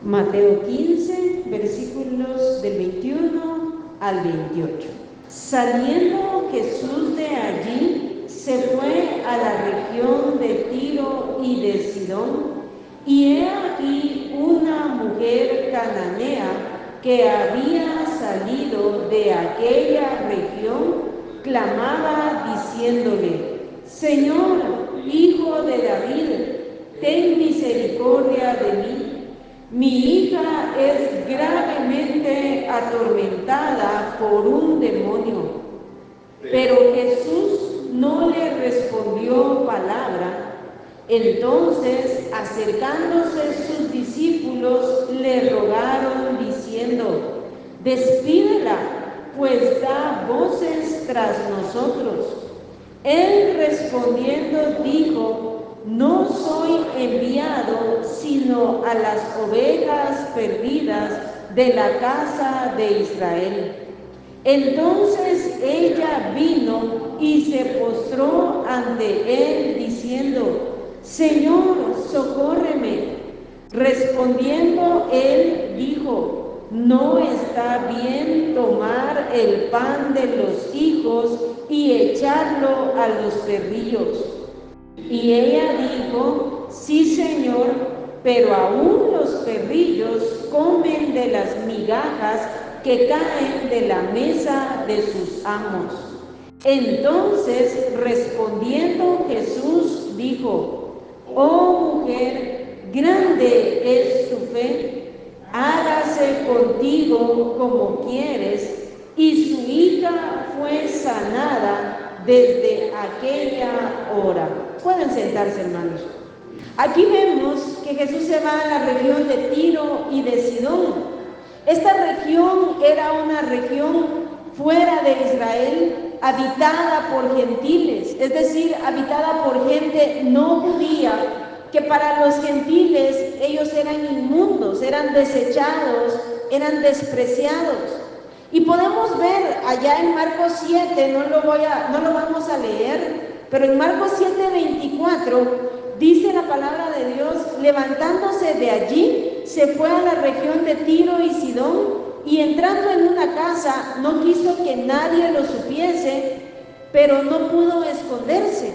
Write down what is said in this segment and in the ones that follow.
Mateo 15, versículos del 21 al 28. Saliendo Jesús de allí, se fue a la región de Tiro y de Sidón, y he aquí una mujer cananea que había salido de aquella región, clamaba diciéndole: Señor, Hijo de David, ten misericordia de mí. Mi hija es gravemente atormentada por un demonio. Pero Jesús no le respondió palabra. Entonces, acercándose sus discípulos, le rogaron diciendo: Despídela, pues da voces tras nosotros. Él respondiendo dijo: No soy enviado sino a las ovejas perdidas de la casa de Israel. Entonces ella vino y se postró ante él diciendo: Señor, socórreme. Respondiendo él dijo: No está bien tomar el pan de los hijos y echarlo a los perrillos. Y ella dijo: Sí, Señor, pero aún los perrillos comen de las migajas que caen de la mesa de sus amos. Entonces, respondiendo Jesús, dijo: Oh mujer, grande es tu fe, hágase contigo como quieres. Y su hija fue sanada desde aquella hora. Pueden sentarse, hermanos. Aquí vemos que Jesús se va a la región de Tiro y de Sidón. Esta región era una región fuera de Israel, habitada por gentiles, es decir, habitada por gente no judía, que para los gentiles ellos eran inmundos, eran desechados, eran despreciados. Y podemos ver allá en Marcos 7, no lo vamos a leer, pero en Marcos 7:24 dice la palabra de Dios: levantándose de allí, se fue a la región de Tiro y Sidón, y entrando en una casa, no quiso que nadie lo supiese, pero no pudo esconderse.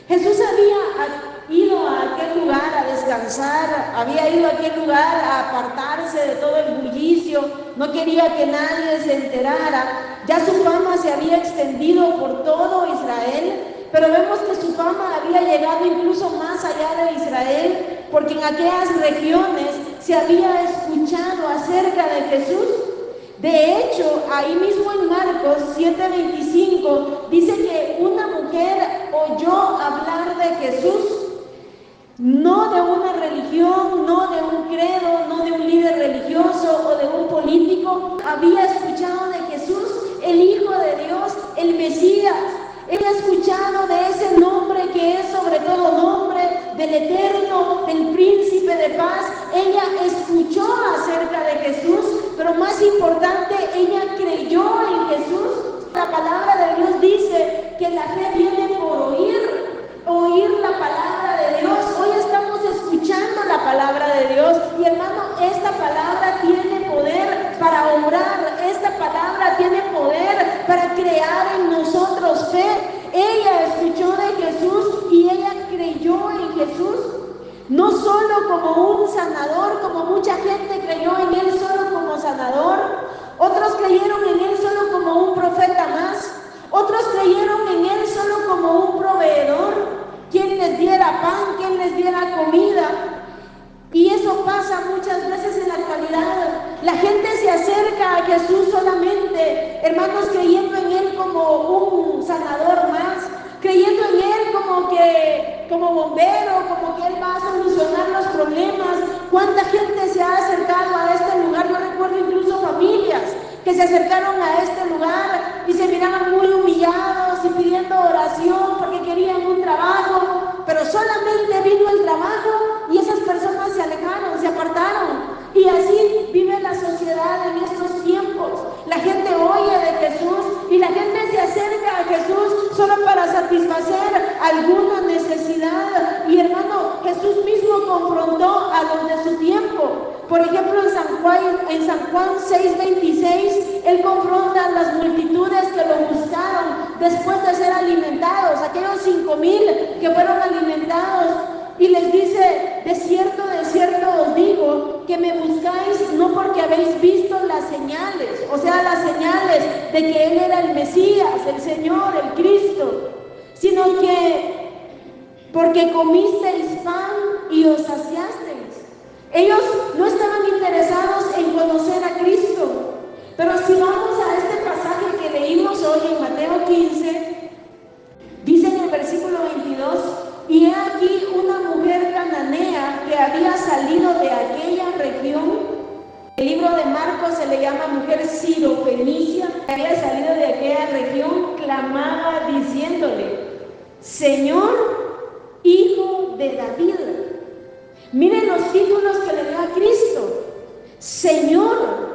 Jesús había ido a aquel lugar a descansar, había ido a aquel lugar a apartarse de todo el bullicio, no quería que nadie se enterara. Ya su fama se había extendido por todo Israel, pero vemos que su fama había llegado incluso más allá de Israel, porque en aquellas regiones se había escuchado acerca de Jesús. De hecho, ahí mismo en Marcos 7:25 dice que una mujer oyó hablar de Jesús, no de una religión, no de un credo, no de un líder religioso o de un político. Había escuchado de Jesús, el Hijo de Dios, el Mesías. Ella ha escuchado de ese nombre que es sobre todo nombre, del Eterno, del Príncipe de Paz. Ella escuchó acerca de Jesús, pero más importante, ella creyó en Jesús. La palabra de Dios dice que la fe viene por oír la palabra de Dios. Hoy estamos escuchando la palabra de Dios y, hermano, esta palabra tiene poder para obrar, esta palabra tiene poder para crear en nosotros fe. Ella escuchó de Jesús y ella creyó en Jesús, no solo como un sanador, como mucha gente creyó en él solo como sanador. Otros creyeron en él solo como un profeta más. Otros creyeron en él solo como un proveedor, quien les diera pan, quien les diera comida. Y eso pasa muchas veces en la actualidad. La gente se acerca a Jesús solamente, hermanos, creyendo en él como un sanador más, creyendo en él como bombero, como que él va a solucionar los problemas. ¿Cuánta gente se ha acercado a este lugar? Yo recuerdo incluso familias que se acercaron a este lugar y se miraban muy humillados y pidiendo oración porque querían un trabajo, pero solamente vino el trabajo y esas personas se alejaron, se apartaron. Y así vive la sociedad en estos tiempos. La gente oye de Jesús y la gente se acerca a Jesús solo para satisfacer alguna necesidad. Y, hermano, Jesús mismo confrontó a los de su tiempo. Por ejemplo, en San Juan 6:26, Él confronta a las multitudes que lo buscaron después de ser alimentados, aquellos 5,000 que fueron alimentados, y les dice: de cierto os digo, que me buscáis no porque habéis visto las señales, o sea, las señales de que Él era el Mesías, el Señor, el Cristo, sino que porque comisteis pan y os saciasteis. Ellos no estaban interesados en conocer a Cristo. Pero si vamos a este pasaje que leímos hoy en Mateo 15, dice en el versículo 22: y he aquí una mujer cananea que había salido de aquella región. El libro de Marcos se le llama mujer sirofenicia, que había salido de aquella región, clamaba diciéndole: Señor, Hijo de David. Miren los títulos que le dio a Cristo. Señor.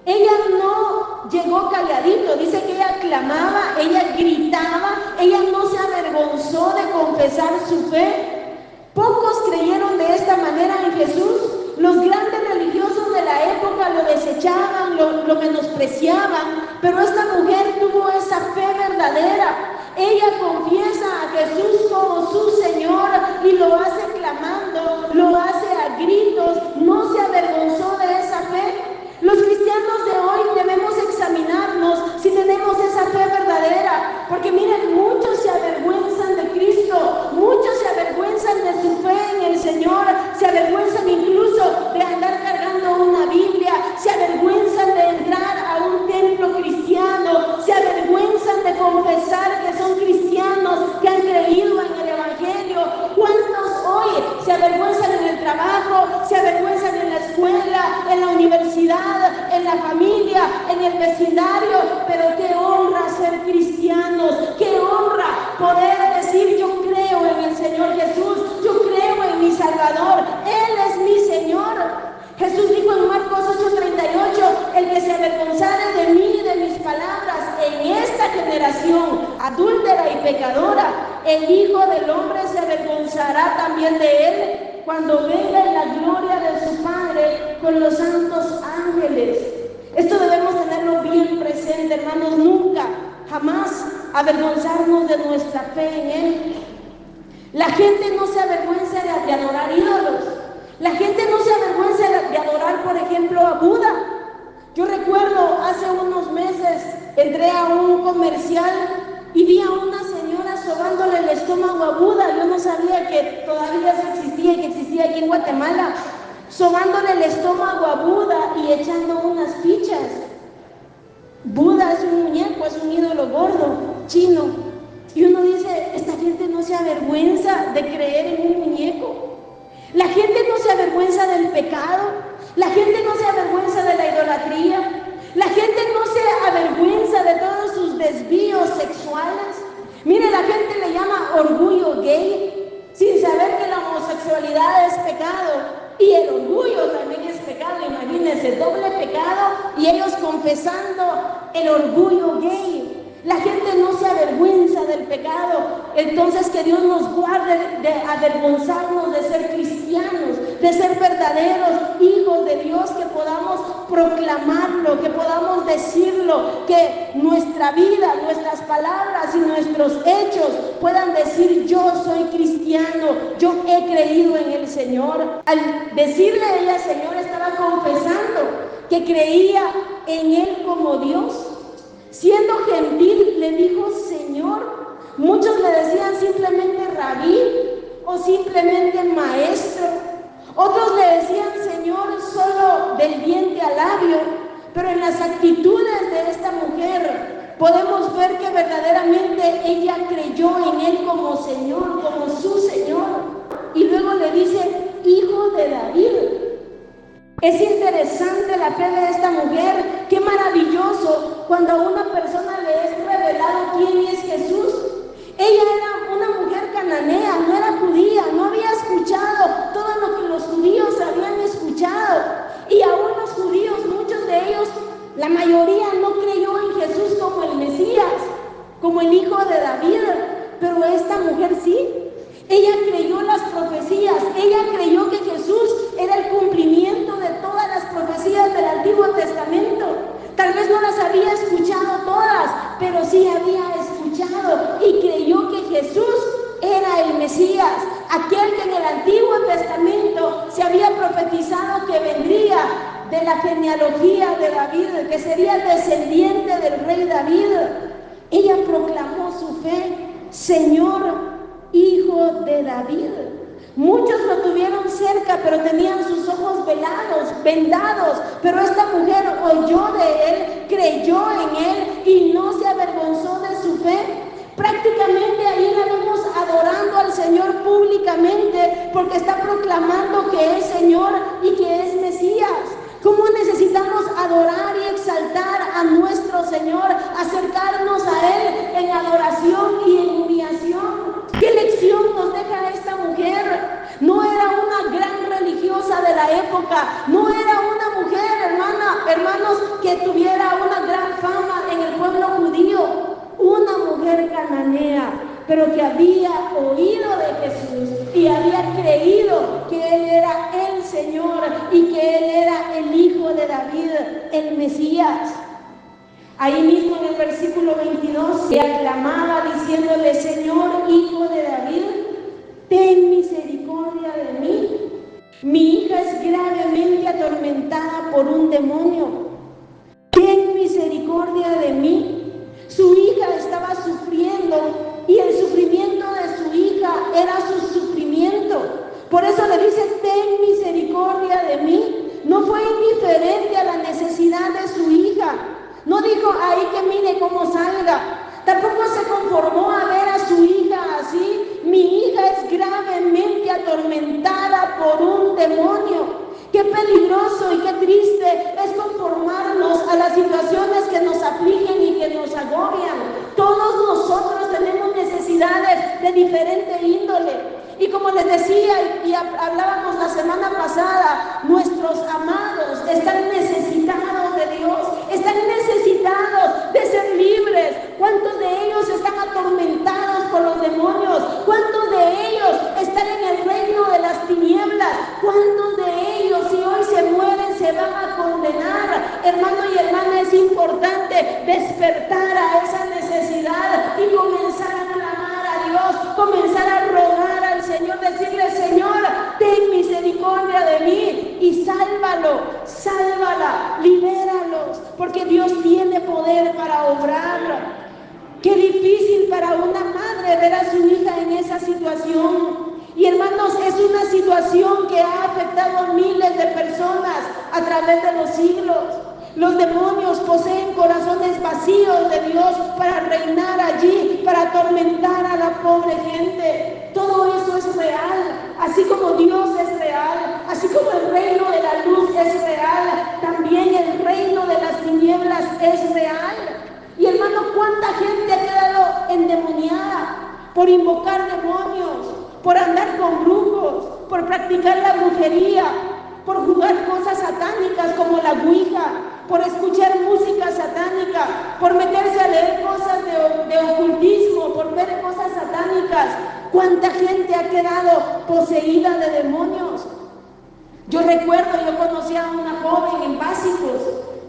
Ella no llegó calladito, dice que ella clamaba, ella gritaba, ella no se avergonzó de confesar su fe. Pocos creyeron de esta manera en Jesús. Los grandes religiosos de la época lo desechaban, lo menospreciaban, pero esta mujer tuvo esa fe verdadera. Ella confiesa a Jesús como su Señor y lo hace clamando, lo hace a gritos, no se avergonzó de esa fe. Los cristianos de hoy debemos examinarnos si tenemos esa fe verdadera, porque miren, muchos se avergüenzan de Cristo, muchos se avergüenzan de su fe en el Señor, se avergüenzan incluso de andar cargando una Biblia, se avergüenzan de entrar a un templo cristiano, se avergüenzan de confesar que son cristianos, que han creído en el Evangelio. ¿Cuántos hoy se avergüenzan en el trabajo, se avergüenzan en la escuela, en la universidad, en la familia, en el vecindario? Pero qué honra ser cristianos, qué honra poder decir: yo creo en el Señor Jesús, yo creo en mi Salvador, Él es mi Señor. Jesús dijo en Marcos 8:38: el que se avergonzare de mí y de mis palabras en esta generación adúltera y pecadora, el Hijo del Hombre se avergonzará también de él cuando venga en la gloria de su Padre con los santos ángeles. Esto debemos tenerlo bien presente, hermanos. Nunca, jamás avergonzarnos de nuestra fe en Él. La gente no se avergüenza de adorar ídolos. La gente no se avergüenza de adorar, por ejemplo, a Buda. Yo recuerdo hace unos meses entré a un comercial y vi a una señora sobándole el estómago a Buda. Yo no sabía que todavía eso existía y que existía aquí en Guatemala. Sobándole el estómago a Buda y echando unas fichas. Buda es un muñeco, es un ídolo gordo, chino. Y uno dice: esta gente no se avergüenza de creer en un muñeco. La gente no se avergüenza del pecado, la gente no se avergüenza de la idolatría, la gente no se avergüenza de todos sus desvíos sexuales. Mire, la gente le llama orgullo gay, sin saber que la homosexualidad es pecado y el orgullo también es pecado. Imagínense, doble pecado, y ellos confesando el orgullo gay. La gente no se avergüenza del pecado. Entonces, que Dios nos guarde de avergonzarnos de ser cristianos, de ser verdaderos hijos de Dios, que podamos proclamarlo, que podamos decirlo, que nuestra vida, nuestras palabras y nuestros hechos puedan decir: yo soy cristiano, yo he creído en el Señor. Al decirle a ella Señor, estaba confesando que creía en Él como Dios. Siendo gentil, le dijo Señor. Muchos le decían simplemente rabí o simplemente maestro. Otros le decían Señor solo del diente al labio. Pero en las actitudes de esta mujer podemos ver que verdaderamente ella creyó en Él como Señor, como su Señor. Y luego le dice: Hijo de David. Es interesante la fe de esta mujer. Qué maravilloso cuando a una persona le es revelado quién es Jesús. Ella era una mujer cananea, no era judía, no había escuchado todo lo que los judíos habían escuchado. Y aún los judíos, muchos de ellos, la mayoría no creyó en Jesús como el Mesías, como el Hijo de David. Pero esta mujer sí. Ella creyó las profecías, ella creyó que Jesús era el cumplimiento de todo no las había escuchado todas, pero sí había escuchado y creyó que Jesús era el Mesías, aquel que en el Antiguo Testamento se había profetizado que vendría de la genealogía de David, que sería el descendiente del rey David. Ella proclamó su fe: Señor, Hijo de David. Muchos lo tuvieron cerca, pero tenían sus ojos vendados, pero esta mujer oyó de él, creyó en él y no se avergonzó de su fe. Prácticamente ahí la vemos adorando al Señor públicamente, porque está proclamando que es Señor y que es Mesías. ¿Cómo necesitamos adorar y exaltar a nuestro Señor, acercarnos a Él en adoración y en humillación? ¿Qué lección nos deja esta mujer? No era una gran religiosa de la época, no era una mujer, hermanos, que tuviera una gran fama en el pueblo judío, una mujer cananea, pero que había oído de Jesús y había creído que Él era el Señor y que Él era el Hijo de David, el Mesías. Ahí mismo en el versículo 22 se aclamaba diciéndole: Señor, Hijo de David, ten misericordia de mí. Mi hija es gravemente atormentada por un demonio. Ten misericordia de mí. Su hija estaba sufriendo y el sufrimiento de su hija era su sufrimiento. Por eso le dice: ten misericordia de mí. No fue indiferente a la necesidad de su hija. No dijo: ahí que mire cómo salga. Tampoco se conformó a ver a su hija así. Mi hija es gravemente atormentada por un demonio. Qué peligroso y qué triste es conformarnos a las situaciones que nos afligen y que nos agobian. Todos nosotros tenemos necesidades de diferente índole. Y como les decía y hablábamos la semana pasada, nuestros amados están necesitados de Dios, están necesitados de ser libres. ¿Cuántos de ellos están atormentados por los demonios? ¿Cuántos de ellos están en el reino de las tinieblas? ¿Cuántos de ellos, si hoy se mueren, se van a condenar? Hermano y hermana, es importante despertar a esa necesidad y comenzar a clamar a Dios, comenzar a rogar al Señor, decirle: Señor, ten misericordia de mí y sálvalo, sálvala, libéralos, porque Dios tiene poder para obrar. Qué difícil para una madre ver a su hija en esa situación. Y hermanos, es una situación que ha afectado a miles de personas a través de los siglos. Los demonios poseen corazones vacíos de Dios para reinar allí, para atormentar a la pobre gente. Todo eso es real, así como Dios es real, así como el reino de la luz es real, también el reino de las tinieblas es real. Y hermano, ¿cuánta gente ha quedado endemoniada por invocar demonios, por andar con brujos, por practicar la brujería, por jugar cosas satánicas como la ouija, por escuchar música satánica, por meterse a leer cosas de ocultismo, por ver cosas satánicas? ¿Cuánta gente ha quedado poseída de demonios? Yo conocí a una joven en básicos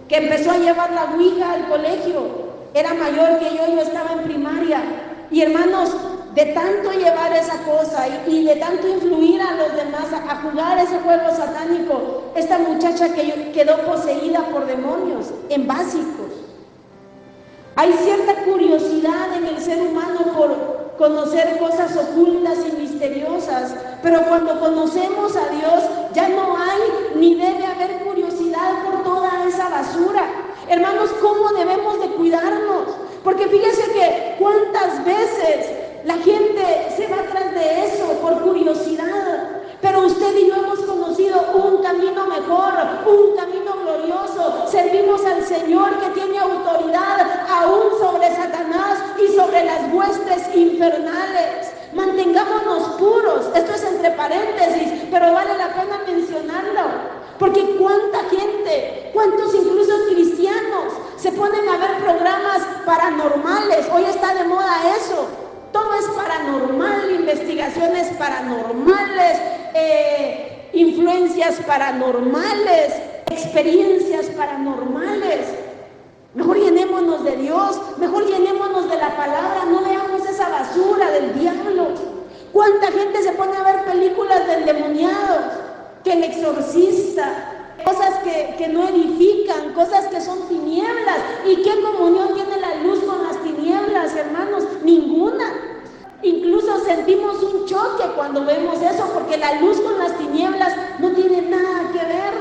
que empezó a llevar la ouija al colegio. Era mayor que yo estaba en primaria. Y hermanos, de tanto llevar esa cosa y de tanto influir a los demás a jugar ese juego satánico, esta muchacha quedó poseída por demonios en básicos. Hay cierta curiosidad en el ser humano por conocer cosas ocultas y misteriosas, pero cuando conocemos a Dios ya no hay ni debe haber curiosidad por toda esa basura. Hermanos, ¿cómo debemos de cuidarnos? Porque fíjense que cuántas veces la gente se va tras de eso por curiosidad, pero usted y yo hemos conocido un camino mejor, un camino glorioso. Servimos al Señor que tiene autoridad aún sobre Satanás y sobre las huestes infernales. Mantengámonos puros. Esto es entre paréntesis, pero vale la pena mencionarlo. Porque cuánta gente, cuántos incluso cristianos se ponen a ver programas paranormales. Hoy está de moda eso. Todo es paranormal, investigaciones paranormales, influencias paranormales, experiencias paranormales. Mejor llenémonos de Dios, mejor llenémonos de la palabra, no veamos esa basura del diablo. ¿Cuánta gente se pone a ver películas de endemoniados? Que El Exorcista, cosas que no edifican, cosas que son tinieblas. ¿Y qué comunión tiene la luz con las tinieblas, hermanos? Ninguna. Incluso sentimos un choque cuando vemos eso, porque la luz con las tinieblas no tiene nada que ver.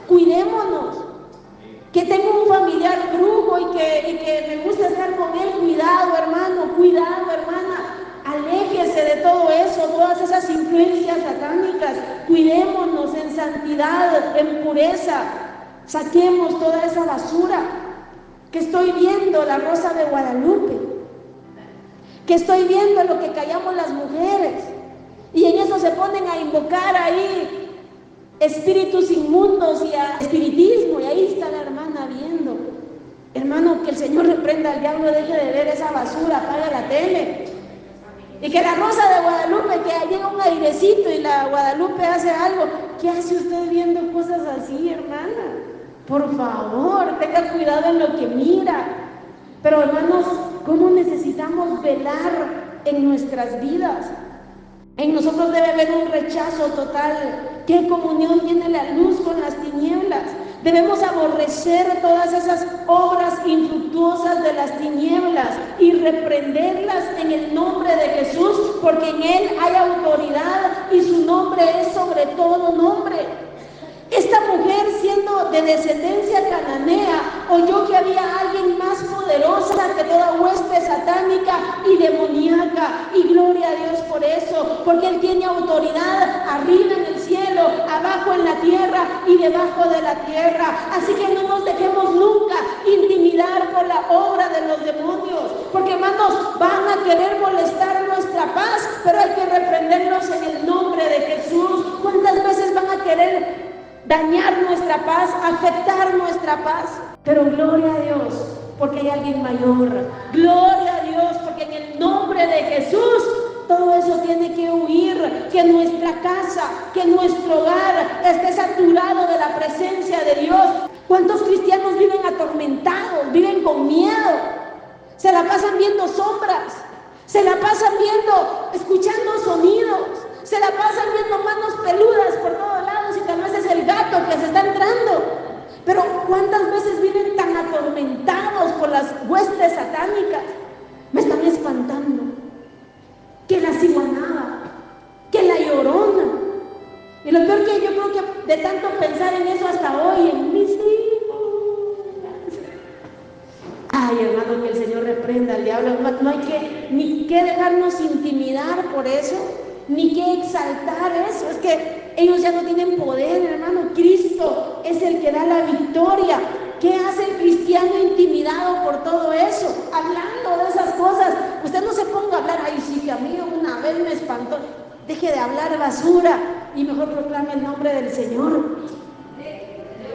Cuidémonos. Que tengo un familiar brujo y que me gusta estar con él, cuidado, hermano, cuidado, hermana. Aléjese de todo eso, todas esas influencias satánicas. Cuidémonos en santidad, en pureza. Saquemos toda esa basura. Que estoy viendo La Rosa de Guadalupe, que estoy viendo lo que callamos las mujeres, y en eso se ponen a invocar ahí espíritus inmundos y a espiritismo, y ahí está la hermana viendo. Hermano, que el Señor reprenda al diablo, deje de ver esa basura, apague la tele. Y que La Rosa de Guadalupe, que llega un airecito y la Guadalupe hace algo. ¿Qué hace usted viendo cosas así, hermana? Por favor, tenga cuidado en lo que mira. Pero hermanos, ¿cómo necesitamos velar en nuestras vidas? En nosotros debe haber un rechazo total. ¿Qué comunión tiene la luz con las tinieblas? Debemos aborrecer todas esas obras infructuosas de las tinieblas y reprenderlas en el nombre de Jesús, porque en Él hay autoridad y su nombre es sobre todo nombre. Esta mujer, siendo de descendencia cananea, oyó que había alguien más poderosa que toda hueste satánica y demoníaca, y gloria a Dios por eso, porque Él tiene autoridad arriba en el cielo, abajo en la tierra y debajo de la tierra. Así que no nos dejemos nunca intimidar por la obra de los demonios, porque hermanos, van a querer molestar nuestra paz, pero hay que reprenderlos en el nombre de Jesús. ¿Cuántas veces van a querer dañar nuestra paz, afectar nuestra paz? Pero gloria a Dios, porque hay alguien mayor. Gloria a Dios, porque en el nombre de Jesús todo eso tiene que huir. Que nuestra casa, que nuestro hogar esté saturado de la presencia de Dios. ¿Cuántos cristianos viven atormentados, viven con miedo? Se la pasan viendo sombras, se la pasan viendo, escuchando sonidos, se la pasan viendo manos peludas por todos lados, y tal vez es el gato que se está entrando. Pero ¿cuántas veces viven tan atormentados por las huestes satánicas? Me están espantando. Que la ciguanaba, que la llorona. Y lo peor que yo creo que de tanto pensar en eso hasta hoy, en mis hijos. Ay, hermano, que el Señor reprenda al diablo. No hay que ni que dejarnos intimidar por eso, ni que exaltar eso. Es que ellos ya no tienen poder, hermano. Cristo es el que da la victoria. ¿Qué hace el cristiano intimidado por todo eso? Hablando de esas cosas. Usted no se ponga a hablar, ay, sí, que a mí una vez me espantó. Deje de hablar basura y mejor proclame el nombre del Señor.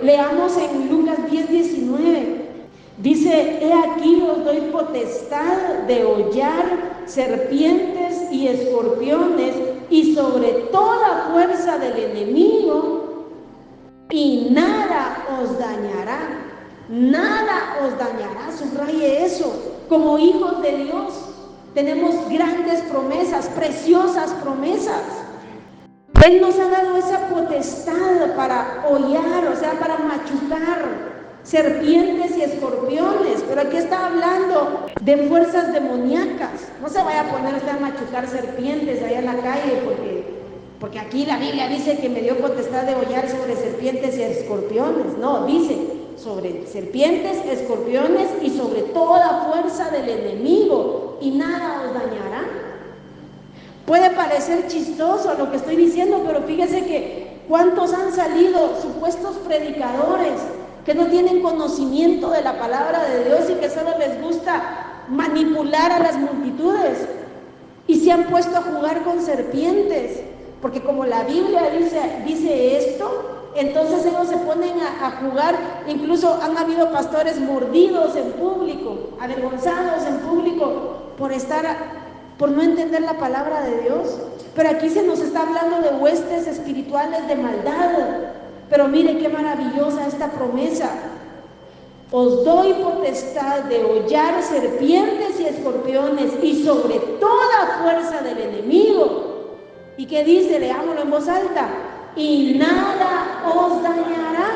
Leamos en Lucas 10:19. Dice: he aquí os doy potestad de hollar serpientes y escorpiones y sobre toda fuerza del enemigo, y nada os dañará. Nada os dañará. Subraye eso. Como hijos de Dios tenemos grandes promesas, preciosas promesas. Él nos ha dado esa potestad para hollar, o sea, para machucar serpientes y escorpiones. Pero aquí está hablando de fuerzas demoníacas. No se vaya a poner usted a machucar serpientes allá en la calle, porque aquí la Biblia dice que me dio potestad de hollar sobre serpientes y escorpiones. No, dice sobre serpientes, escorpiones y sobre toda fuerza del enemigo, y nada os dañará. Puede parecer chistoso lo que estoy diciendo, pero fíjese que cuántos han salido supuestos predicadores que no tienen conocimiento de la palabra de Dios y que solo les gusta manipular a las multitudes, y se han puesto a jugar con serpientes, porque como la Biblia dice esto, entonces ellos se ponen a jugar. Incluso han habido pastores mordidos en público, avergonzados en público por no entender la palabra de Dios. Pero aquí se nos está hablando de huestes espirituales de maldad. Pero mire qué maravillosa esta promesa. Os doy potestad de hollar serpientes y escorpiones y sobre toda fuerza del enemigo. ¿Y qué dice? Leámoslo en voz alta. Y nada os dañará.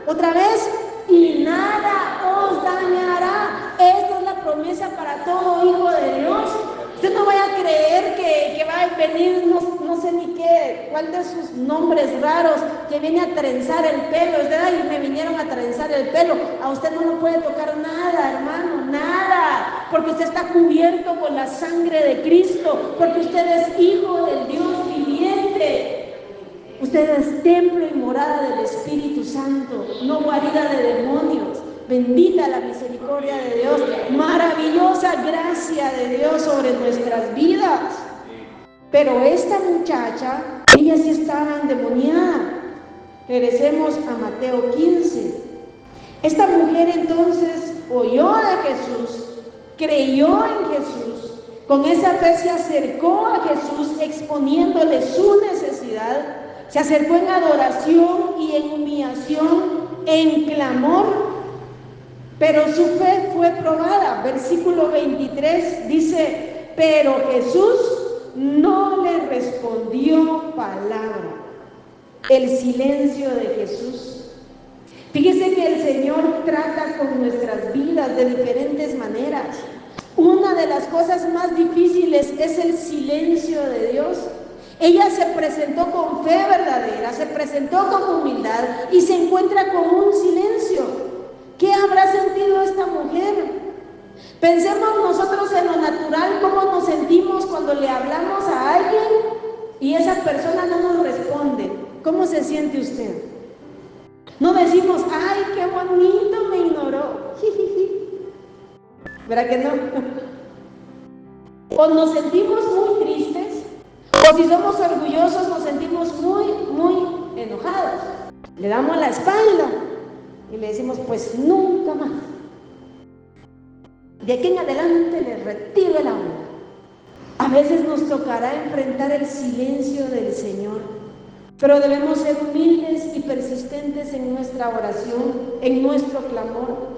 Otra vez. Y nada os dañará. Esta es la promesa para todo hijo de Dios. Usted no vaya a creer que va a venir, no sé ni qué, cuál de sus nombres raros, que viene a trenzar el pelo. Es de ahí, me vinieron a trenzar el pelo. A usted no le puede tocar nada, hermano, nada. Porque usted está cubierto con la sangre de Cristo. Porque usted es hijo del Dios viviente. Usted es templo y morada del Espíritu Santo, no guarida de demonios. Bendita la misericordia de Dios, maravillosa gracia de Dios sobre nuestras vidas. Pero esta muchacha, ella sí estaba endemoniada. Regresemos a Mateo 15. Esta mujer entonces oyó de Jesús, creyó en Jesús, con esa fe se acercó a Jesús exponiéndole su necesidad, se acercó en adoración y en humillación, en clamor. Pero su fe fue probada. Versículo 23 dice, pero Jesús no le respondió palabra. El silencio de Jesús. Fíjese que el Señor trata con nuestras vidas de diferentes maneras. Una de las cosas más difíciles es el silencio de Dios. Ella se presentó con fe verdadera, se presentó con humildad y se encuentra con un silencio. ¿Qué habrá sentido esta mujer? Pensemos nosotros en lo natural, cómo nos sentimos cuando le hablamos a alguien y esa persona no nos responde. ¿Cómo se siente usted? No decimos, ay, qué bonito, me ignoró. ¿Verdad que no? O nos sentimos muy tristes, o si somos orgullosos nos sentimos muy enojados. Le damos la espalda y le decimos, pues nunca más. De aquí en adelante le retiro el agua. A veces nos tocará enfrentar el silencio del Señor, pero debemos ser humildes y persistentes en nuestra oración, en nuestro clamor.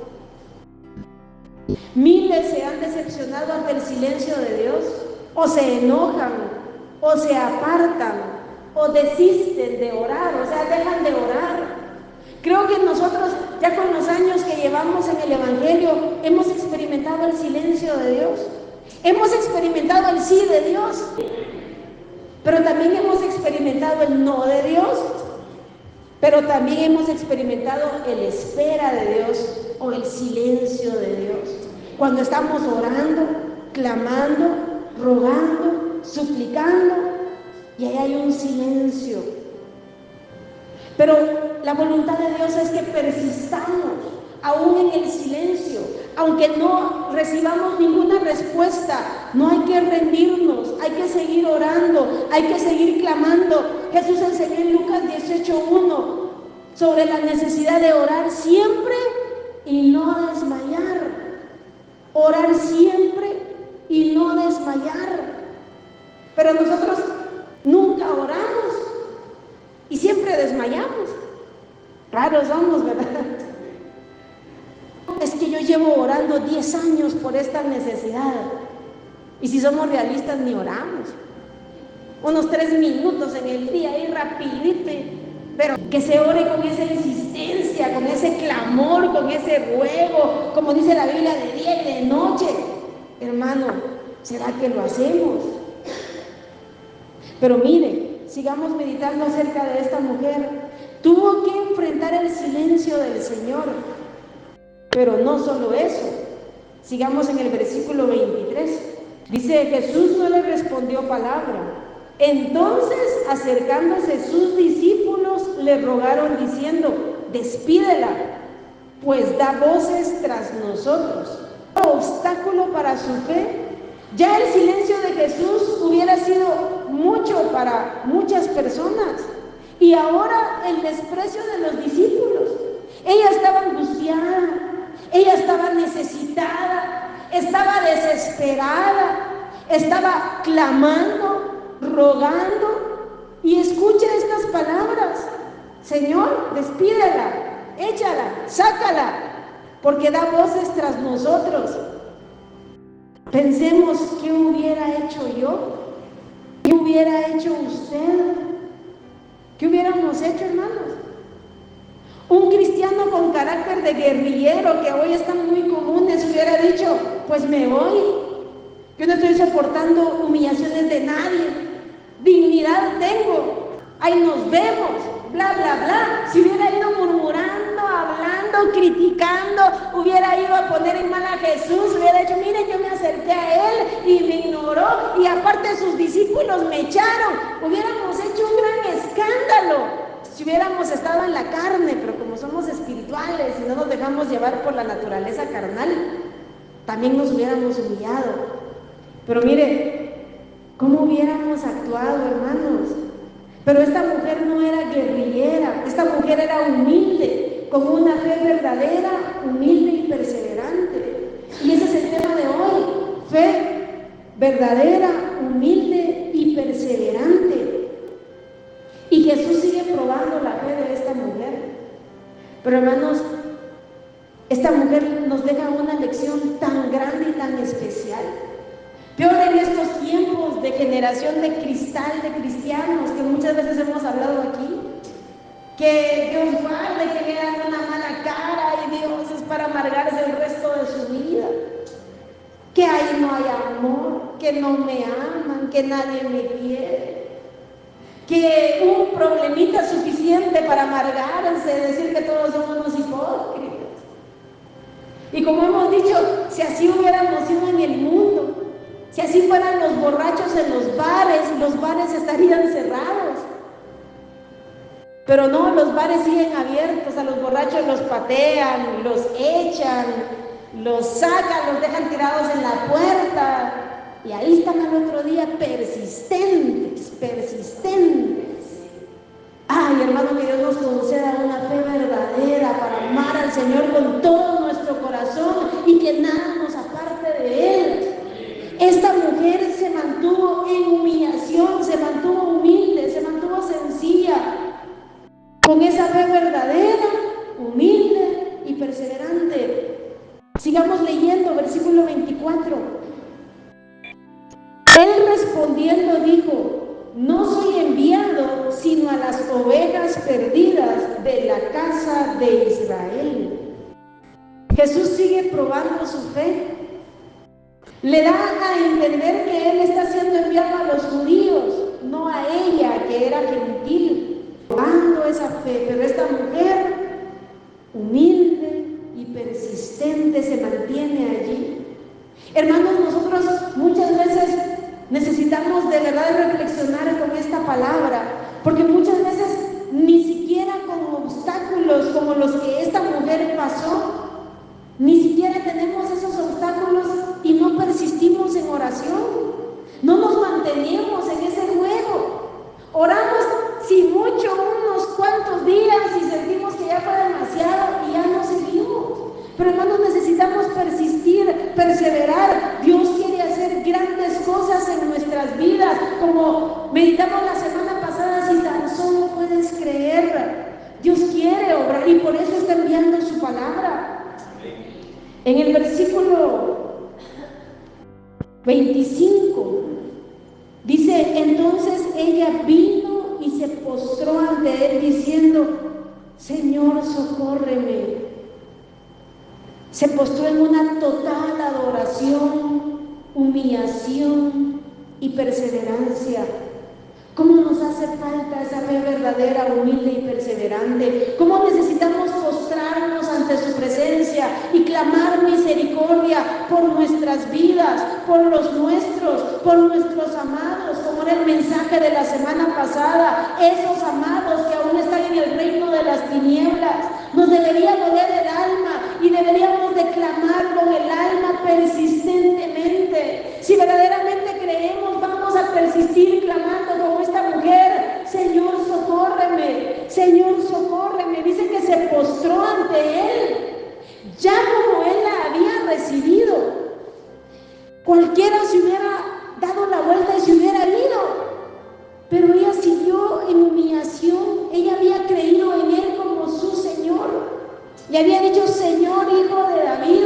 Miles se han decepcionado ante el silencio de Dios, o se enojan, o se apartan, o desisten de orar, o sea, dejan de orar. Creo que nosotros, ya con los años que llevamos en el Evangelio, hemos experimentado el silencio de Dios. Hemos experimentado el sí de Dios, pero también hemos experimentado el no de Dios, pero también hemos experimentado el espera de Dios o el silencio de Dios. Cuando estamos orando, clamando, rogando, suplicando, y ahí hay un silencio. Pero la voluntad de Dios es que persistamos aún en el silencio, aunque no recibamos ninguna respuesta. No hay que rendirnos, hay que seguir orando, hay que seguir clamando. Jesús enseñó en Lucas 18:1 sobre la necesidad de orar siempre y no desmayar. Orar siempre y no desmayar. Pero nosotros nunca oramos y siempre desmayamos. Raros somos, ¿verdad? Es que yo llevo orando 10 años por esta necesidad. Y si somos realistas, ni oramos. Unos 3 minutos en el día, ahí rapidito. Pero que se ore con esa insistencia, con ese clamor, con ese ruego, como dice la Biblia, de día y de noche. Hermano, ¿será que lo hacemos? Pero mire, sigamos meditando acerca de esta mujer. Tuvo que enfrentar el silencio del Señor. Pero no solo eso. Sigamos en el versículo 23. Dice, Jesús no le respondió palabra. Entonces, acercándose sus discípulos, le rogaron diciendo, despídela, pues da voces tras nosotros. Obstáculo para su fe. Ya el silencio de Jesús hubiera sido mucho para muchas personas. Y ahora el desprecio de los discípulos. Ella estaba angustiada, ella estaba necesitada, estaba desesperada, estaba clamando, rogando, y escucha estas palabras: Señor, despídela, échala, sácala, porque da voces tras nosotros. Pensemos, ¿qué hubiera hecho yo? ¿Qué hubiera hecho usted? ¿Qué hubiéramos hecho, hermanos? Un cristiano con carácter de guerrillero, que hoy están muy comunes, hubiera dicho, pues me voy. Yo no estoy soportando humillaciones de nadie. Dignidad tengo. Ahí nos vemos. Bla, bla, bla. Si hubiera ido murmurando, hablando, criticando, hubiera ido a poner en mal a Jesús, hubiera dicho, miren, yo me acerqué a él y me ignoró, y aparte sus discípulos me echaron. Hubiéramos hecho un gran escándalo si hubiéramos estado en la carne, pero como somos espirituales y no nos dejamos llevar por la naturaleza carnal, también nos hubiéramos humillado. Pero mire, ¿cómo hubiéramos actuado, hermanos? Pero esta mujer no era guerrillera, esta mujer era humilde, con una fe verdadera, humilde y perseverante. Y ese es el tema de hoy, fe verdadera, humilde y perseverante. Y Jesús sigue probando la fe de esta mujer. Pero hermanos, esta mujer nos deja una lección tan grande y tan especial. Peor en estos tiempos de generación de cristal, de cristianos, que muchas veces hemos hablado aquí, que Dios guarde, que le dan una mala cara y Dios es para amargarse el resto de su vida, que ahí no hay amor, que no me aman, que nadie me quiere, que un problemita suficiente para amargarse, decir que todos somos unos hipócritas. Y como hemos dicho, si así hubiéramos sido en el mundo, si así fueran los borrachos en los bares estarían cerrados. Pero no, los bares siguen abiertos, a los borrachos los patean, los echan, los sacan, los dejan tirados en la puerta. Y ahí están al otro día persistentes. Ay, hermano, que Dios nos conceda una fe verdadera para amar al Señor con todo nuestro corazón y que nada nos aparte de Él. Esta mujer se mantuvo en humillación, se mantuvo humilde, se mantuvo sencilla, con esa fe verdadera, humilde y perseverante. Sigamos leyendo, versículo 24. Él respondiendo dijo: no soy enviado sino a las ovejas perdidas de la casa de Israel. Jesús sigue probando su fe. Le da a entender que Él está siendo enviado a los judíos, no a ella, que era gentil, probando esa fe. Pero esta mujer, humilde y persistente, se mantiene allí. Hermanos, nosotros muchas veces necesitamos de verdad reflexionar con esta palabra, porque muchas veces ni siquiera con obstáculos como los que esta mujer pasó, ni siquiera tenemos esos obstáculos y no persistimos en oración, no nos mantenemos en ese juego. Oramos si mucho unos cuantos días y sentimos que ya fue demasiado y ya no seguimos. Pero hermanos, necesitamos persistir, perseverar. Dios quiere hacer grandes cosas en nuestras vidas, como meditamos la semana pasada. Si tan solo puedes creer, Dios quiere obrar y por eso está enviando su palabra. En el versículo 25 dice: entonces ella vino y se postró ante él diciendo: Señor, socórreme. Se postró en una total adoración, humillación y perseverancia. ¿Cómo nos hace falta esa fe verdadera, humilde y perseverante? ¿Cómo necesitamos postrarnos ante su presencia y clamar misericordia por nuestras vidas, por los nuestros, por nuestros amados? Como era el mensaje de la semana pasada, esos amados que aún están en el reino de las tinieblas. Nos debería doler el alma y deberíamos de clamar con el alma persistentemente. Si verdaderamente creemos, vamos a persistir clamando como esta mujer: Señor, socórreme, Señor, socórreme. Dice que se postró ante él, ya como él la había recibido. Cualquiera se hubiera dado la vuelta y se hubiera ido, pero ella siguió en humillación. Ella había creído en él como su Señor. Le había dicho: Señor, hijo de David.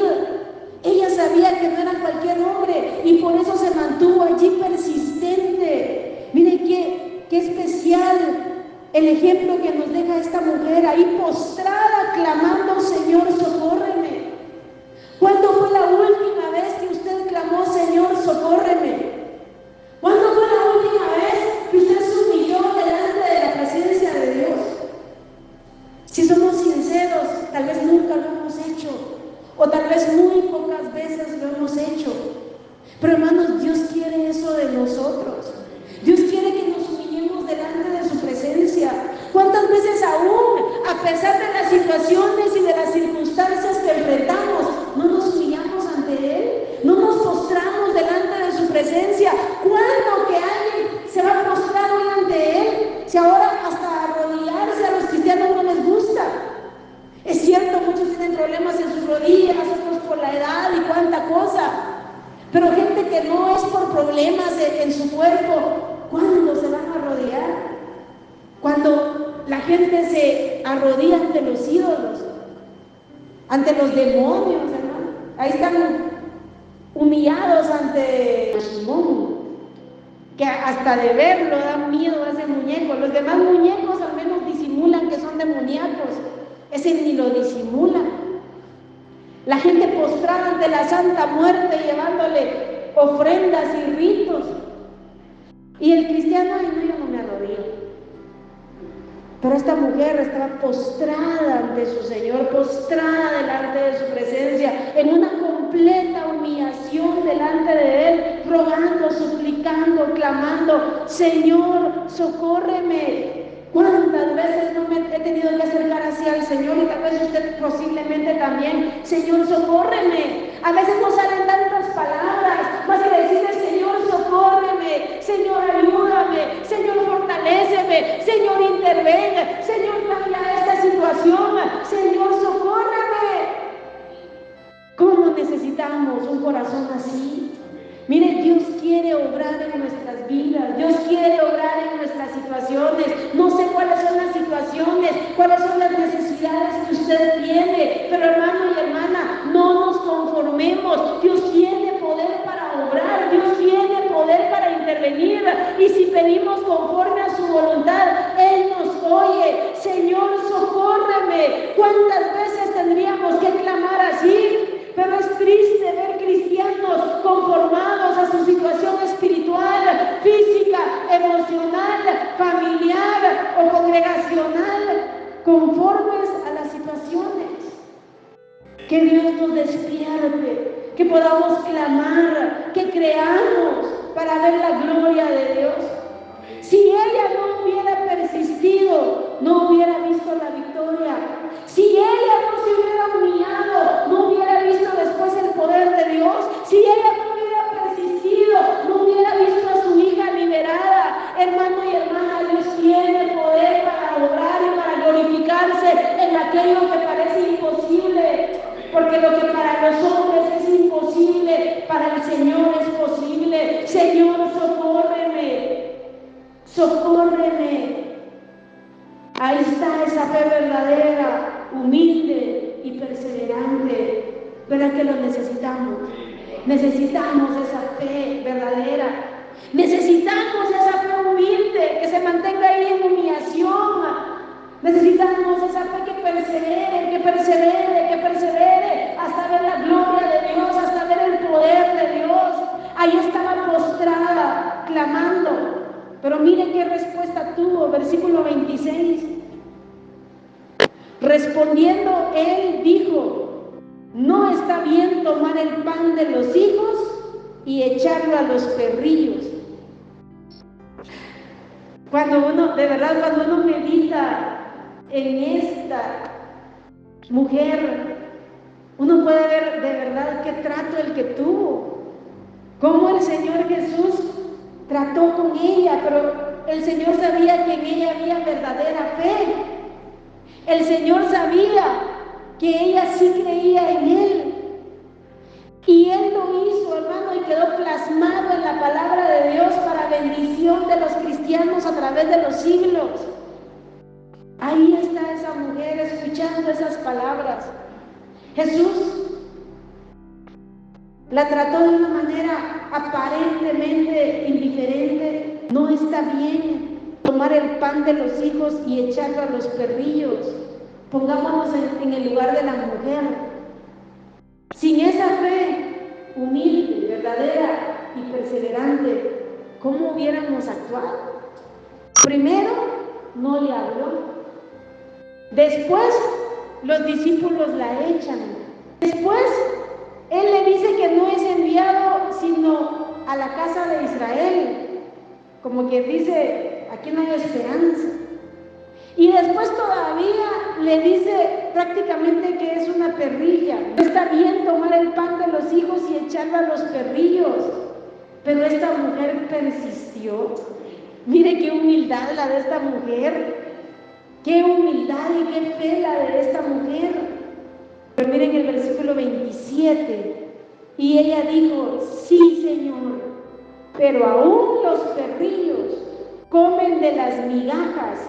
Ella sabía que no era cualquier hombre y por eso se mantuvo allí persistente. Miren qué especial el ejemplo que nos deja esta mujer ahí postrada clamando: Señor, socórreme. ¿Cuándo fue la última vez que usted clamó: Señor, socórreme? ¿Cuándo fue la última vez que usted se humilló delante de la presencia de Dios? Si somos sinceros, tal vez nunca lo hemos hecho, o tal vez muy pocas veces lo hemos hecho. Pero hermanos, Dios quiere eso de nosotros. Dios quiere que nos humillemos delante de su presencia. ¿Cuántas veces aún, a pesar de las situaciones y de las circunstancias que enfrentamos, no nos humillamos ante Él? ¿No nos postramos delante de su presencia? ¿Cuándo que alguien se va a postrar hoy ante Él? Si ahora hasta arrodillarse a los cristianos no les gusta. Es cierto, muchos tienen problemas en sus rodillas, otros por la edad y cuánta cosa. Pero gente que no es por problemas en su cuerpo, ¿cuándo se van a arrodillar? Cuando la gente se arrodilla ante los ídolos, ante los demonios, hermano. Ahí están humillados ante Simón, que hasta de verlo da miedo a ese muñeco. Los demás muñecos al menos disimulan que son demoníacos. Ese ni lo disimula. La gente postrada ante la Santa Muerte, llevándole ofrendas y ritos. Y el cristiano: ay, no, yo no me arrodillo. Pero esta mujer estaba postrada ante su Señor, postrada delante de su presencia, en una completa humillación delante de Él, rogando, suplicando, clamando: Señor, socórreme. ¿Cuántas veces no me he tenido que acercar hacia el Señor? Y tal vez usted posiblemente también: Señor, socórreme. A veces no salen tantas palabras, más que decirle: Señor, socórreme, Señor, ayúdame, Señor, fortaléceme, Señor, intervenga, Señor, cambia esta situación, Señor, socórreme. ¿Cómo necesitamos un corazón así? Mire, Dios quiere obrar en nuestras vidas, Dios quiere obrar en nuestras situaciones. No sé cuáles son las situaciones, cuáles son las necesidades que usted tiene, pero hermano y hermana, no nos conformemos. Dios tiene poder para obrar, Dios tiene poder para intervenir, y si pedimos conforme a su voluntad, Él nos oye. Señor, socórreme. ¿Cuántas veces tendríamos que clamar así? Pero es triste ver cristianos conformados a su situación espiritual, física, emocional, familiar o congregacional, conformes a las situaciones. Que Dios nos despierte, que podamos clamar, que creamos para ver la gloria de Dios. Si ella no hubiera persistido, no hubiera visto la victoria. Si ella no se hubiera humillado, no hubiera visto después el poder de Dios. Si ella no hubiera persistido, no hubiera visto a su hija liberada. Hermano y hermana, Dios tiene poder para obrar y para glorificarse en aquello que parece imposible. Porque lo que para los hombres es imposible, para el Señor es posible. Señor, socórreme. Socórreme. Ahí está esa fe verdadera, humilde y perseverante. ¿Verdad que lo necesitamos? Necesitamos esa fe verdadera. Necesitamos esa fe humilde que se mantenga ahí en humillación. Necesitamos esa fe que persevere, hasta ver la gloria de Dios, hasta ver el poder de Dios. Ahí estaba postrada, clamando. Pero miren qué respuesta tuvo, versículo 26. Respondiendo él dijo: no está bien tomar el pan de los hijos y echarlo a los perrillos. Cuando uno medita en esta mujer, uno puede ver de verdad qué trato el que tuvo, cómo el Señor Jesús trató con ella, pero el Señor sabía que en ella había verdadera fe. El Señor sabía que ella sí creía en Él. Y Él lo hizo, hermano, y quedó plasmado en la palabra de Dios para bendición de los cristianos a través de los siglos. Ahí está esa mujer escuchando esas palabras. Jesús la trató de una manera aparentemente indiferente. No está bien tomar el pan de los hijos y echarlo a los perrillos. Pongámonos en el lugar de la mujer. Sin esa fe humilde, verdadera y perseverante, ¿cómo hubiéramos actuado? Primero, no le habló. Después, los discípulos la echan. Después, él le dice que no es enviado sino a la casa de Israel. Como quien dice, aquí no hay esperanza. Y después todavía le dice prácticamente que es una perrilla. No está bien tomar el pan de los hijos y echarlo a los perrillos. Pero esta mujer persistió. Mire qué humildad la de esta mujer. Qué humildad y qué fe la de esta mujer. Pero miren el versículo 27. Y ella dijo: sí, Señor, pero aún los perrillos comen de las migajas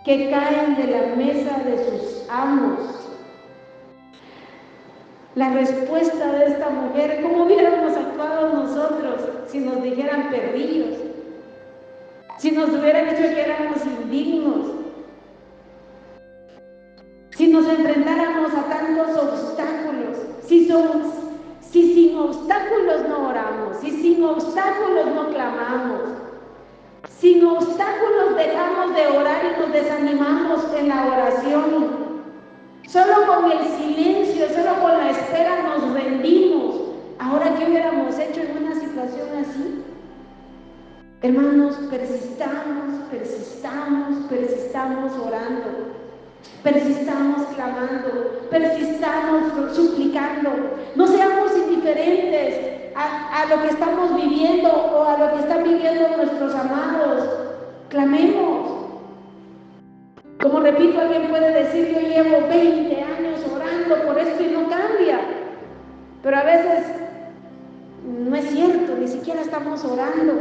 que caen de la mesa de sus amos. La respuesta de esta mujer, ¿cómo hubiéramos actuado nosotros si nos dijeran perrillos? Si nos hubieran dicho que éramos indignos, si nos enfrentáramos a tantos obstáculos, si sin obstáculos no oramos, si sin obstáculos no clamamos, sin obstáculos dejamos de orar y nos desanimamos en la oración, solo con el silencio, solo con la espera nos rendimos. Ahora, ¿qué hubiéramos hecho en una situación así? Hermanos, persistamos orando, persistamos clamando, persistamos suplicando. No seamos indiferentes a lo que estamos viviendo o a lo que están viviendo nuestros amados. Clamemos. Como repito, alguien puede decir: yo llevo 20 años orando por esto y no cambia. Pero a veces no es cierto, ni siquiera estamos orando.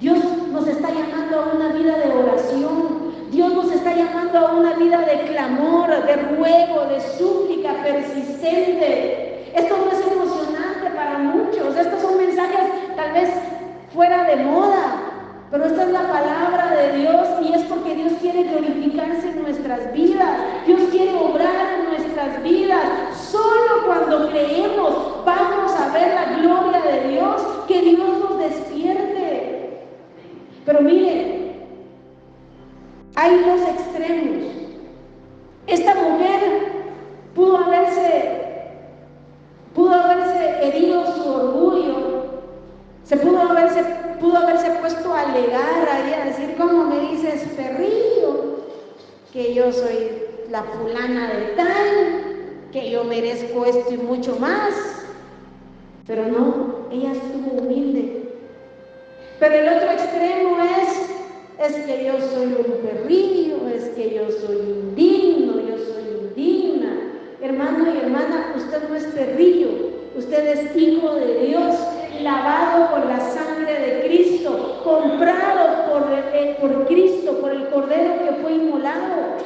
Dios nos está llamando a una vida de oración. Dios nos está llamando a una vida de clamor, de ruego, de súplica persistente. Esto no es emocionante para muchos. Estos son mensajes tal vez fuera de moda, pero esta es la palabra de Dios y es porque Dios quiere glorificarse en nuestras vidas. Dios quiere obrar en nuestras vidas. Solo cuando creemos vamos a ver la gloria de Dios, que Dios nos despierte. Pero miren, hay dos extremos. Esta mujer pudo haberse herido su orgullo, pudo haberse puesto a alegar ahí, a decir: ¿cómo me dices perrillo? Que yo soy la fulana de tal, que yo merezco esto y mucho más. Pero no, ella estuvo humilde. Pero el otro extremo es que yo soy un perrillo, es que yo soy indigno, yo soy indigna. Hermano y hermana, usted no es perrillo, usted es hijo de Dios, lavado por la sangre de Cristo, comprado por Cristo, por el Cordero que fue inmolado.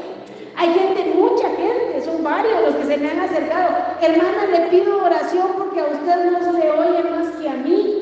Hay gente, mucha gente, son varios los que se me han acercado: hermana, le pido oración porque a usted no se le oye más que a mí.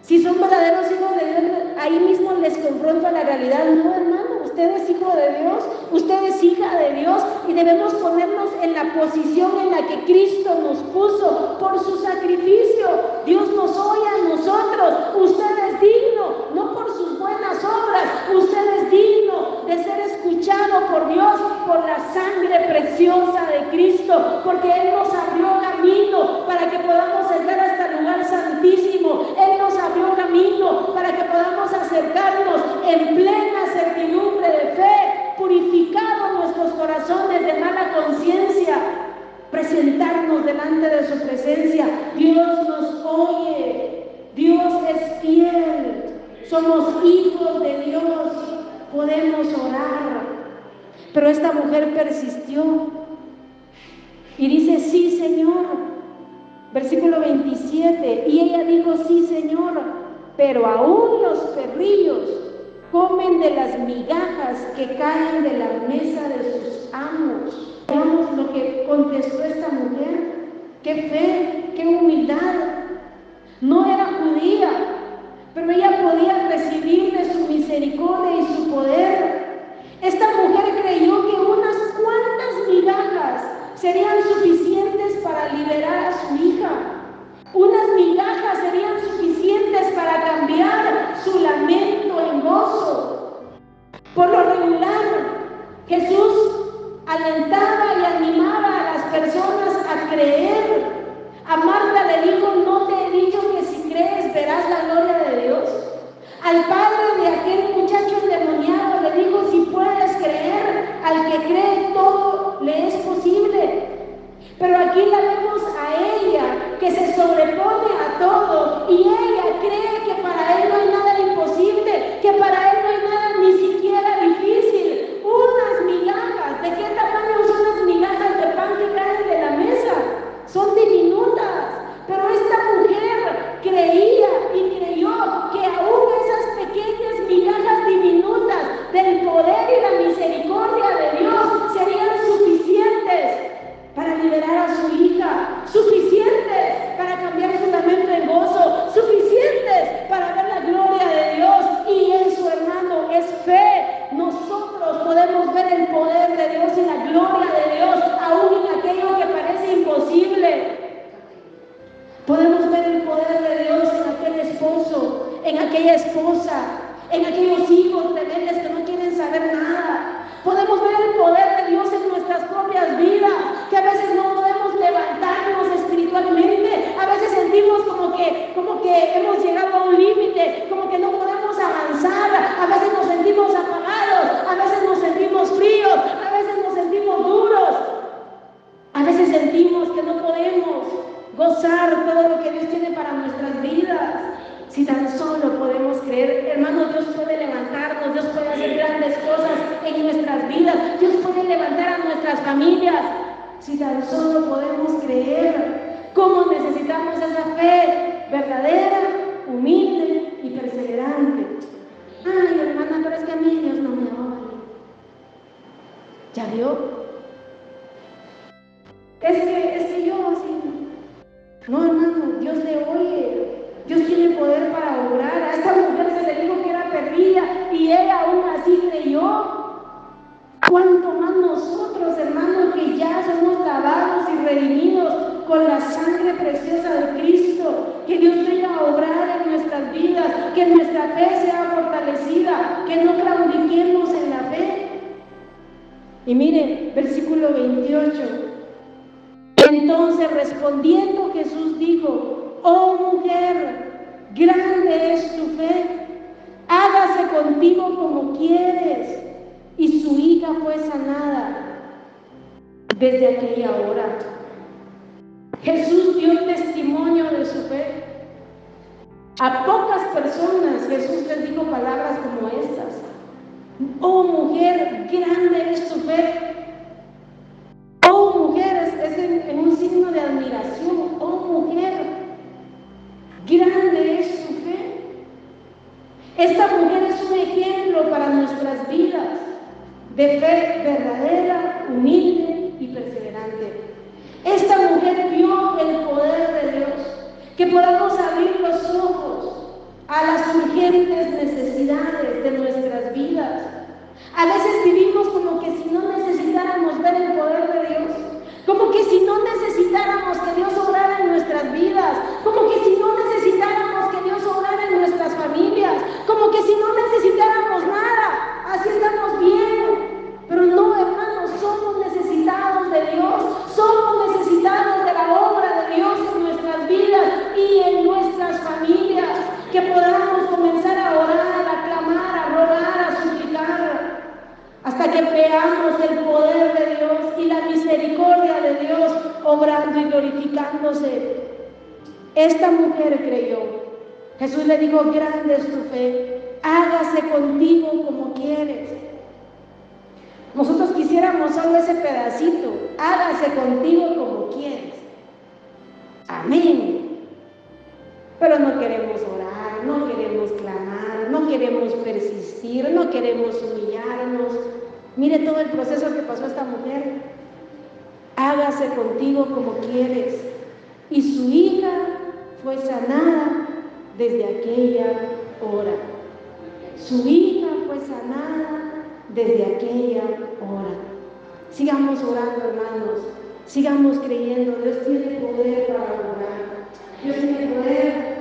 Si son verdaderos hijos de Dios, ahí mismo les confronto a la realidad. No, hermano, usted es hijo de Dios, usted es hija de Dios, y debemos ponernos en la posición en la que Cristo nos puso por su sacrificio. Dios nos oye a nosotros. Usted es digno, no por sus buenas obras, usted es digno de ser escuchado por Dios, por la sangre preciosa de Cristo, porque Él nos abrió camino para que podamos entrar hasta el lugar santísimo. Él nos abrió camino para que podamos acercarnos en plena certidumbre de fe, purificados nuestros corazones de mala conciencia, presentarnos delante de su presencia. Dios nos oye, Dios es fiel, somos hijos de Dios, podemos orar. Pero esta mujer persistió y dice: sí, Señor. Versículo 27, y ella dijo: sí, Señor, pero aún los perrillos comen de las migajas que caen de la mesa de sus amos. Veamos lo que contestó esta mujer. qué fe, qué humildad. No era judía, pero ella podía recibir de su misericordia y su poder. Esta mujer creyó que unas cuantas migajas serían suficientes para liberar a su hija. Unas migajas serían suficientes para cambiar su lamento en gozo. Por lo regular, Jesús alentaba y animaba a las personas a creer. A Marta le dijo: no te he dicho que si crees verás la gloria de Dios. Al padre de aquel muchacho endemoniado le dijo: si puedes creer, al que cree todo le es posible. Pero aquí la vemos a ella, que se sobrepone a todo, y ella cree que para él no hay nada imposible, que para él no hay nada ni siquiera difícil. Unas migajas, ¿de qué tamaño son las migajas de pan que caen de la mesa? Son diminutas, pero esta mujer creía y creyó que aún esas pequeñas migajas diminutas del poder y la misericordia de Dios serían suficientes para liberar a su hija, suficientes para cambiar su lamento en gozo, suficientes para ver la gloria de Dios. Y eso, hermano, es fe. Nosotros podemos ver el poder de Dios y la gloria de Dios aún en aquello que parece imposible. Podemos ver el poder de Dios en aquel esposo, en aquella esposa, en aquellos hijos rebeldes que no quieren saber nada. Podemos ver el poder de Dios en nuestras propias vidas, que a veces no podemos levantarnos espiritualmente, a veces sentimos como que hemos llegado a un límite, como que no podemos avanzar, a veces nos sentimos apagados, a veces nos sentimos fríos, a veces nos sentimos duros, a veces sentimos que no podemos gozar todo lo que Dios tiene para nuestras vidas. Si tan solo podemos creer, hermano, Dios puede levantarnos, Dios puede hacer grandes cosas en nuestras vidas, Dios puede levantar a nuestras familias. Si tan solo podemos creer. ¿Cómo necesitamos esa fe verdadera, humilde y perseverante? Ay, hermana, pero es que a mí Dios no me oye. ¿Ya vio? Es que yo así. No, hermano, Dios le oye. Dios tiene poder para obrar. A esta mujer se le dijo que era perdida y ella aún así creyó. ¿Cuánto más nosotros, hermanos, que ya somos lavados y redimidos con la sangre preciosa de Cristo? Que Dios venga a obrar en nuestras vidas, que nuestra fe sea fortalecida, que no claudiquemos en la fe. Y miren, versículo 28. Entonces respondiendo Jesús dijo: oh mujer, grande es tu fe, hágase contigo como quieres. Y su hija fue sanada desde aquella hora. Jesús dio testimonio de su fe. A pocas personas Jesús les dijo palabras como estas: oh mujer, grande es tu fe. Oh mujer, es en un signo de admiración. Oh mujer, grande es tu fe. Esta mujer es un ejemplo para nuestras vidas de fe verdadera, humilde y perseverante. Esta mujer vio el poder de Dios, que podamos abrir los ojos a las urgentes necesidades de nuestras vidas. A veces vivimos como que si no necesitáramos ver el poder de Dios, como que si no necesitáramos que Dios obrara en nuestras vidas, como que si no necesitáramos que Dios obrara en nuestras familias, como que si no necesitáramos nada, así estamos bien. Pero no, hermanos, somos necesitados de Dios, somos necesitados de la obra de Dios en nuestras vidas y en nuestras familias, que podamos comenzar a orar, a clamar, a rogar, a suplicar, hasta que veamos el poder de Dios y la misericordia de Dios obrando y glorificándose. Esta mujer creyó. Jesús le dijo: grande es tu fe, hágase contigo como quieres. Nosotros quisiéramos solo ese pedacito: hágase contigo como quieres. Amén. Pero no queremos orar, no queremos clamar, no queremos persistir, no queremos humillarnos. Mire todo el proceso que pasó esta mujer. Hágase contigo como quieres. y su hija fue sanada desde aquella hora. Su hija fue sanada desde aquella hora. Sigamos orando, hermanos. Sigamos creyendo. Dios tiene poder para orar. Dios tiene poder